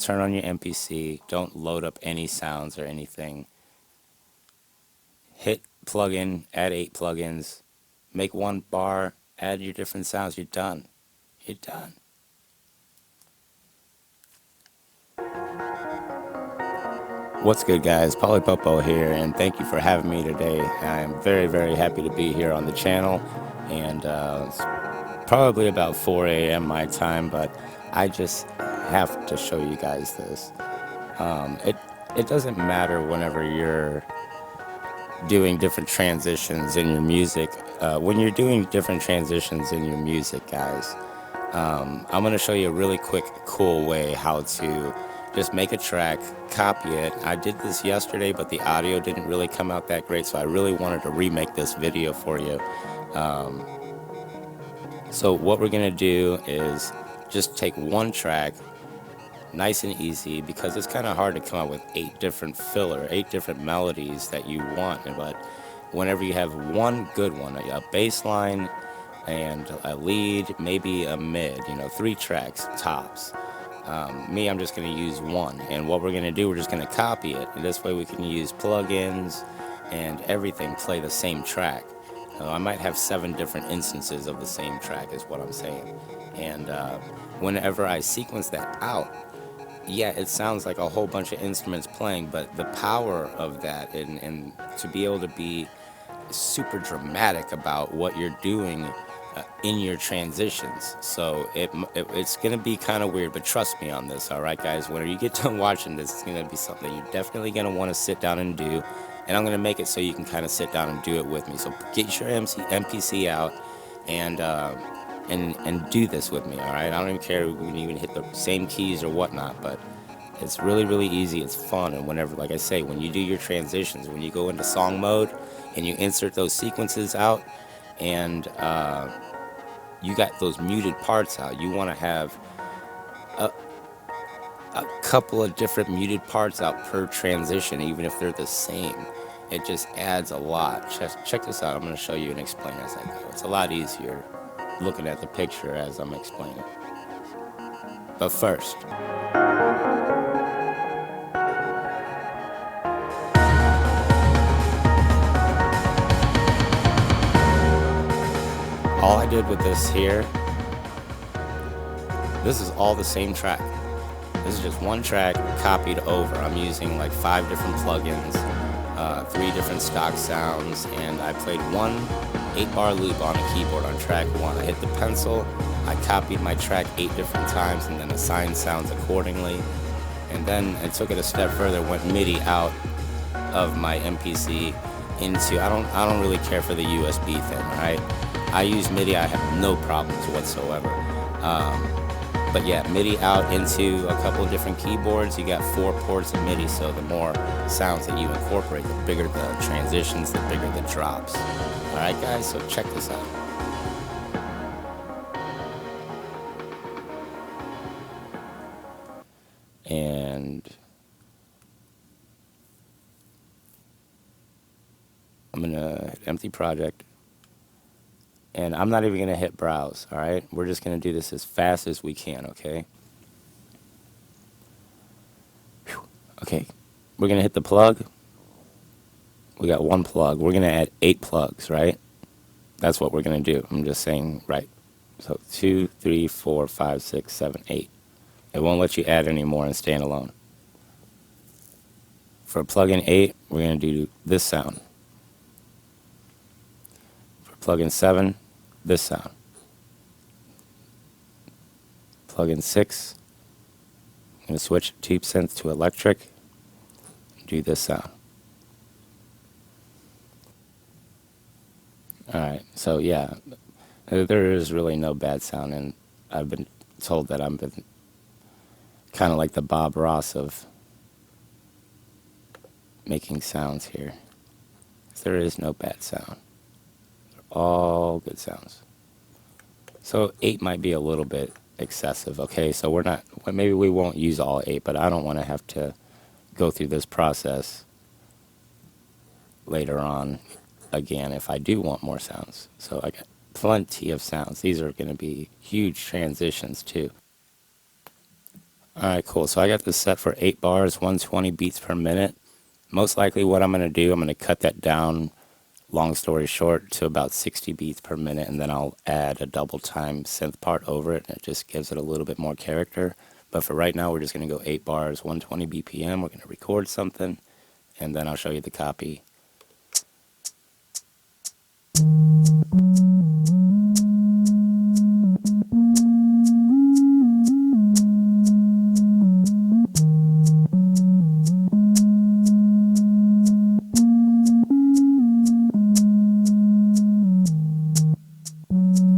turn on your MPC, don't load up any sounds or anything. Hit plugin, add 8 plugins, make one bar, add your different sounds, you're done. You're done. What's good, guys? Popo here, and thank you for having me today. I am very, very happy to be here on the channel, and it's probably about 4 a.m. my time, but I just have to show you guys this. It doesn't matter whenever you're doing different transitions in your music. When you're doing different transitions in your music, guys, I'm going to show you a really quick, cool way how to just make a track, copy it. I did this yesterday, but the audio didn't really come out that great, so I really wanted to remake this video for you. So what we're going to do is just take one track, nice and easy, because it's kind of hard to come up with 8 different melodies that you want. But whenever you have one good one, a bass line and a lead, maybe a mid, 3 tracks tops. I'm just going to use one, and what we're going to do, we're just going to copy it, and this way we can use plugins and everything, play the same track. I might have 7 different instances of the same track is what I'm saying, and whenever I sequence that out, yeah, it sounds like a whole bunch of instruments playing, but the power of that and to be able to be super dramatic about what you're doing in your transitions. So it's going to be kind of weird, but trust me on this, all right, guys? Whenever you get done watching this, it's going to be something you're definitely going to want to sit down and do, and I'm going to make it so you can kind of sit down and do it with me. So get your MPC out and do this with me, all right? I don't even care if we can even hit the same keys or whatnot, but it's really, really easy. It's fun, and whenever, like I say, when you do your transitions, when you go into song mode and you insert those sequences out, and you got those muted parts out, you want to have a couple of different muted parts out per transition, even if they're the same. It just adds a lot. Check this out. I'm going to show you and explain as I go. It's a lot easier looking at the picture as I'm explaining. But first, all I did with this here, this is all the same track. This is just one track copied over. I'm using like 5 different plugins, 3 different stock sounds, and I played one 8-bar loop on a keyboard on track 1. I hit the pencil, I copied my track 8 different times, and then assigned sounds accordingly. And then I took it a step further, went MIDI out of my MPC into, I don't really care for the USB thing, right? I use MIDI, I have no problems whatsoever. But yeah, MIDI out into a couple of different keyboards. You got 4 ports of MIDI, so the more sounds that you incorporate, the bigger the transitions, the bigger the drops. Alright guys, so check this out. And I'm gonna hit empty project. And I'm not even going to hit browse, all right? We're just going to do this as fast as we can, okay? Whew. Okay, we're going to hit the plug. We got 1 plug. We're going to add 8 plugs, right? That's what we're going to do. I'm just saying, right. So 2, 3, 4, 5, 6, 7, 8. It won't let you add any more and stand alone. For plugin 8, we're going to do this sound. For plugin 7, this sound. Plugin 6, I'm going to switch tube synth to electric and do this sound. Alright, so yeah, there is really no bad sound, and I've been told that I'm kind of like the Bob Ross of making sounds here. There is no bad sound. All good sounds. So 8 might be a little bit excessive, okay? So we're not, maybe we won't use all 8, but I don't want to have to go through this process later on again if I do want more sounds. So I got plenty of sounds. These are going to be huge transitions too. Alright, cool. So I got this set for 8 bars, 120 beats per minute. Most likely what I'm going to do, I'm going to cut that down, long story short, to about 60 beats per minute, and then I'll add a double time synth part over it, and it just gives it a little bit more character. But for right now, we're just going to go 8 bars, 120 BPM. We're going to record something, and then I'll show you the copy.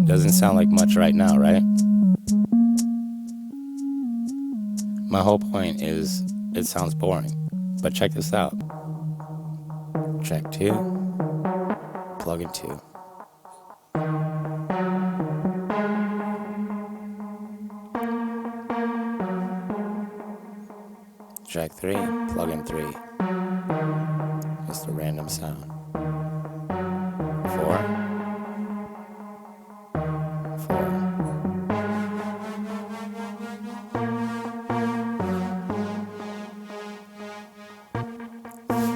Doesn't sound like much right now, right? My whole point is it sounds boring. But check this out. Track 2, plug in 2. Track 3, plug in 3. Just a random sound. 4,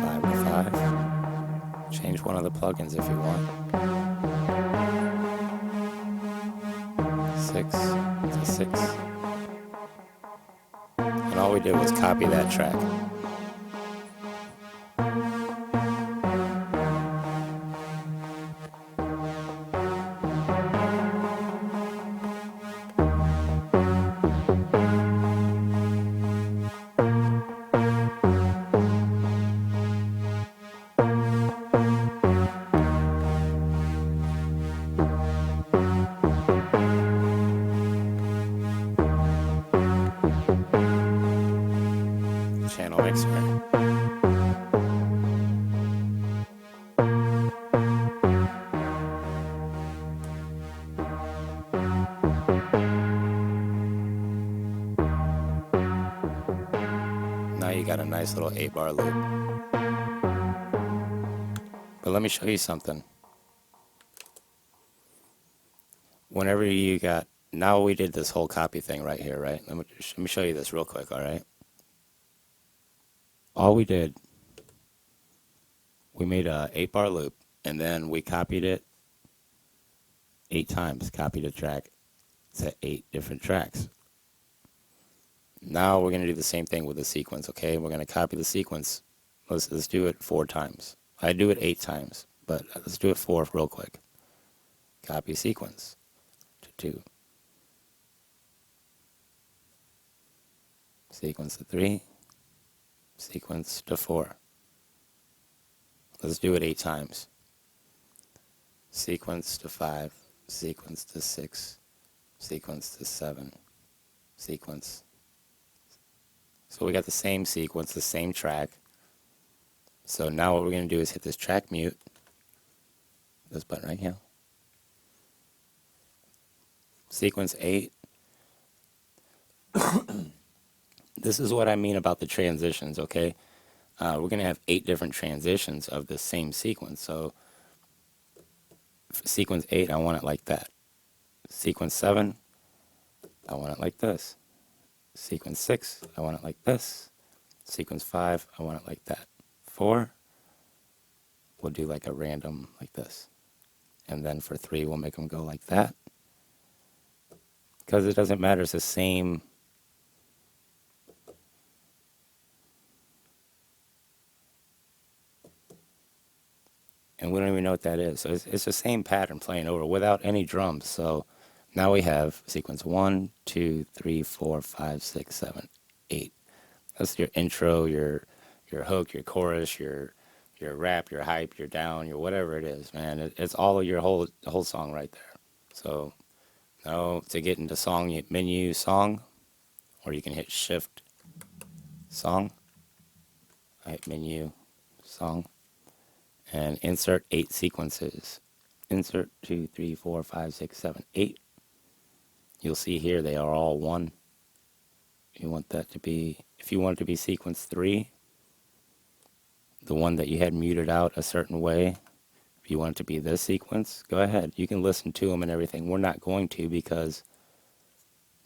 5 to 5. Change one of the plugins if you want. 6 to 6. And all we did was copy that track. Channel mixer. Now you got a nice little 8-bar loop. But let me show you something. Whenever you got, now we did this whole copy thing right here, right? Let me show you this real quick, all right? All we did, we made a 8-bar loop, and then we copied it 8 times, copied a track to 8 different tracks. Now we're going to do the same thing with the sequence, okay? We're going to copy the sequence. Let's do it 4 times. I do it 8 times, but let's do it 4 real quick. Copy sequence to 2. Sequence to 3. Sequence to 4. Let's do it 8 times. Sequence to 5. Sequence to 6. Sequence to 7. Sequence. So we got the same sequence, the same track. So now what we're going to do is hit this track mute. This button right here. Sequence 8. This is what I mean about the transitions, okay? We're going to have 8 different transitions of the same sequence. So sequence 8, I want it like that. Sequence 7, I want it like this. Sequence 6, I want it like this. Sequence 5, I want it like that. 4, we'll do like a random like this. And then for 3, we'll make them go like that. Because it doesn't matter, it's the same. And we don't even know what that is. So it's the same pattern playing over without any drums. So now we have sequence 1, 2, 3, 4, 5, 6, 7, 8. That's your intro, your hook, your chorus, your rap, your hype, your down, your whatever it is, man. It's all of your whole song right there. So now to get into song, you hit menu song, or you can hit shift song. I hit menu song. And insert 8 sequences. Insert 2, 3, 4, 5, 6, 7, 8. You'll see here they are all 1. You want that to be, if you want it to be sequence 3, the one that you had muted out a certain way, if you want it to be this sequence, go ahead. You can listen to them and everything. We're not going to because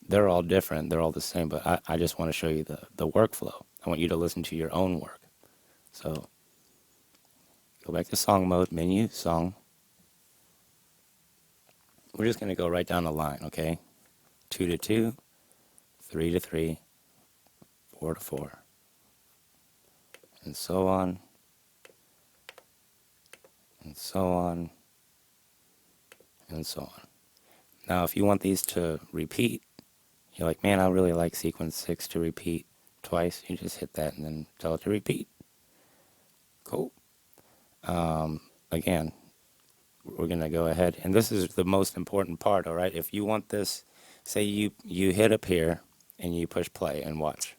They're all different. They're all the same, but I just want to show you the workflow. I want you to listen to your own work. So go back to song mode, menu, song. We're just going to go right down the line, okay? 2 to 2, 3 to 3, 4 to 4, and so on, and so on, and so on. Now, if you want these to repeat, you're like, man, I really like sequence 6 to repeat twice. You just hit that and then tell it to repeat. Cool. Again, we're going to go ahead, and this is the most important part, all right? If you want this, say you hit up here and you push play and watch.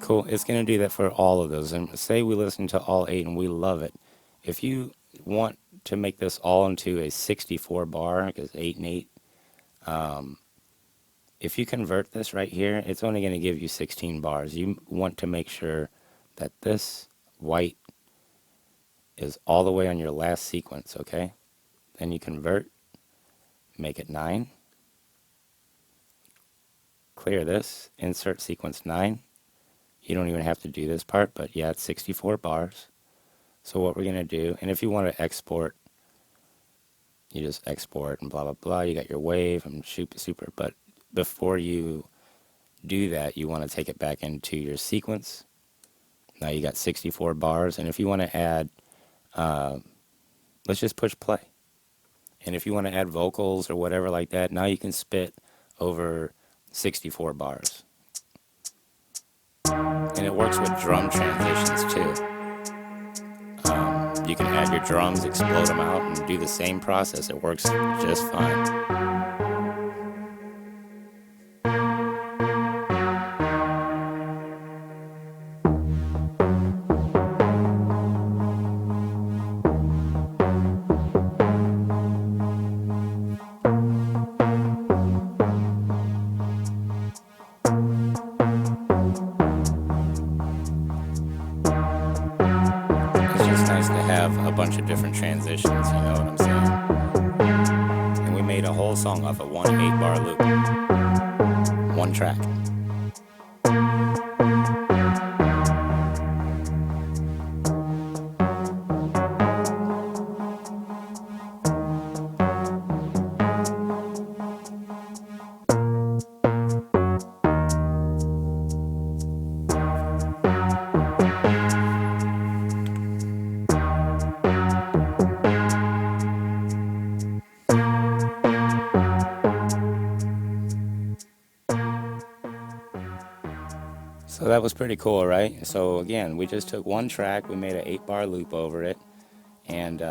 Cool. It's going to do that for all of those. And say we listen to all 8 and we love it. If you want to make this all into a 64 bar, because 8 and 8, if you convert this right here, it's only going to give you 16 bars. You want to make sure that this white is all the way on your last sequence, okay? Then you convert, make it 9. Clear this, insert sequence 9. You don't even have to do this part, but yeah, it's 64 bars. So what we're going to do, and if you want to export, you just export and blah, blah, blah. You got your wave and super. But before you do that, you want to take it back into your sequence. Now you got 64 bars. And if you want to add, let's just push play. And if you want to add vocals or whatever like that, now you can spit over 64 bars. And it works with drum transitions too. You can add your drums, explode them out, and do the same process. It works just fine. It's just nice to have a bunch of different transitions, you know what I'm saying? And we made a whole song off of one 8-bar loop. One track. So that was pretty cool, right? So again, we just took one track, we made an 8-bar loop over it, and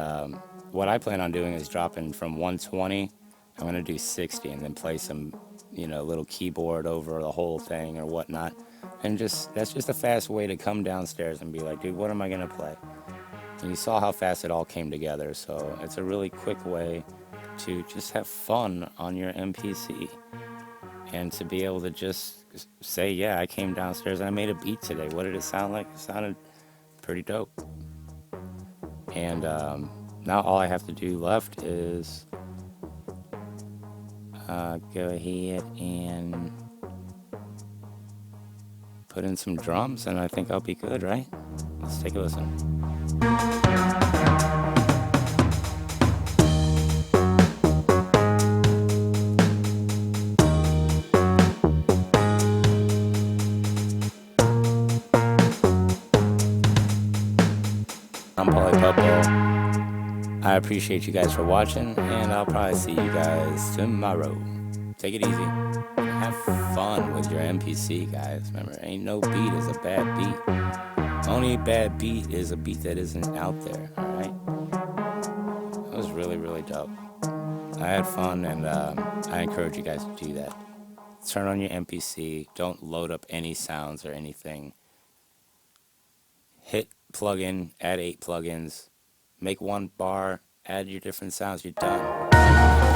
what I plan on doing is dropping from 120, I'm going to do 60 and then play some, little keyboard over the whole thing or whatnot. And that's just a fast way to come downstairs and be like, dude, what am I going to play? And you saw how fast it all came together, so it's a really quick way to just have fun on your MPC. And to be able to just say, yeah, I came downstairs and I made a beat today. What did it sound like? It sounded pretty dope. And now all I have to do left is go ahead and put in some drums, and I think I'll be good, right? Let's take a listen. I'm Popo. I appreciate you guys for watching, and I'll probably see you guys tomorrow. Take it easy. Have fun with your MPC, guys. Remember, ain't no beat is a bad beat. Only bad beat is a beat that isn't out there, alright? It was really, really dope. I had fun, and I encourage you guys to do that. Turn on your MPC. Don't load up any sounds or anything. Hit plugin, add 8 plugins. make one bar, add your different sounds, you're done.